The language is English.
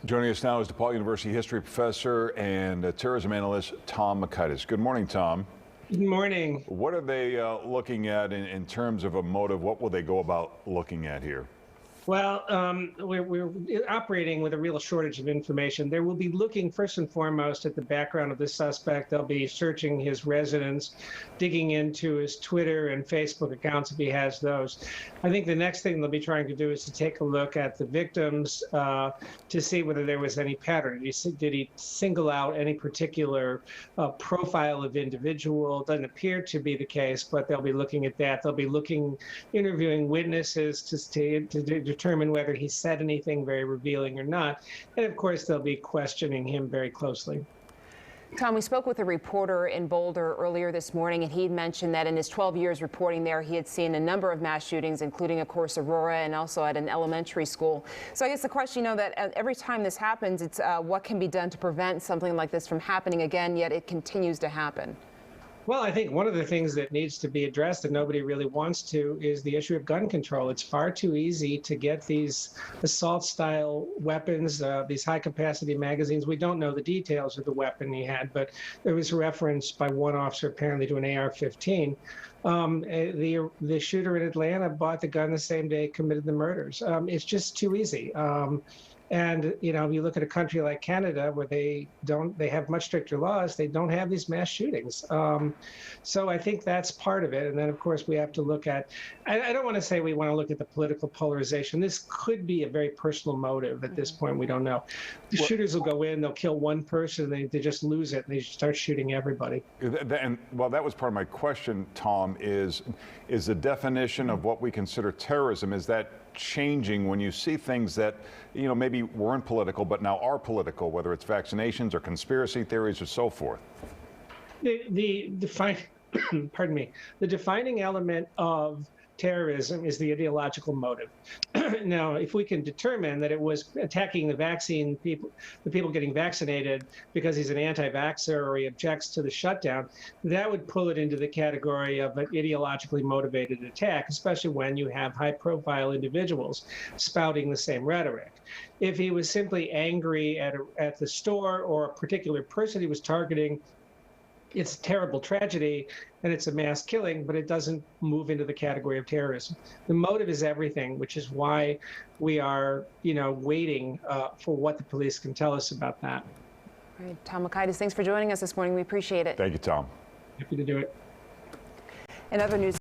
Joining us now is DePaul University history professor and terrorism analyst Tom Mockaitis. Good morning, Tom. Good morning. What are they looking at in terms of a motive? What will they go about looking at here? Well, we're operating with a real shortage of information. They will be looking first and foremost at the background of the suspect. They'll be searching his residence, digging into his Twitter and Facebook accounts if he has those. I think the next thing they'll be trying to do is to take a look at the victims to see whether there was any pattern. Did he single out any particular profile of individual? Doesn't appear to be the case, but they'll be looking at that. They'll be interviewing witnesses to determine whether he said anything very revealing or not. And of course, they'll be questioning him very closely. Tom, we spoke with a reporter in Boulder earlier this morning, and he mentioned that in his 12 years reporting there, he had seen a number of mass shootings, including, of course, Aurora and also at an elementary school. So I guess the question, that every time this happens, it's what can be done to prevent something like this from happening again, yet it continues to happen. Well, I think one of the things that needs to be addressed, and nobody really wants to, is the issue of gun control. It's far too easy to get these assault-style weapons, these high-capacity magazines. We don't know the details of the weapon he had, but there was reference by one officer apparently to an AR-15. The shooter in Atlanta bought the gun the same day he committed the murders. It's just too easy. And you look at a country like Canada, where they have much stricter laws. They don't have these mass shootings. So I think that's part of it. And then, of course, we have to look at. I don't want to say we want to look at the political polarization. This could be a very personal motive at this point. We don't know. The shooters will go in, they'll kill one person, they just lose it, and they start shooting everybody. And well, that was part of my question, Tom. Is the definition of what we consider terrorism, is that changing when you see things that maybe weren't political but now are political, whether it's vaccinations or conspiracy theories or so forth? The defining element of terrorism is the ideological motive. Now, if we can determine that it was attacking the people getting vaccinated because he's an anti-vaxxer or he objects to the shutdown, that would pull it into the category of an ideologically motivated attack, especially when you have high-profile individuals spouting the same rhetoric. If he was simply angry at the store or a particular person he was targeting, it's a terrible tragedy and it's a mass killing, but it doesn't move into the category of terrorism. The motive is everything, which is why we are, waiting for what the police can tell us about that. All right, Tom Mockaitis, thanks for joining us this morning. We appreciate it. Thank you, Tom. Happy to do it. In other news.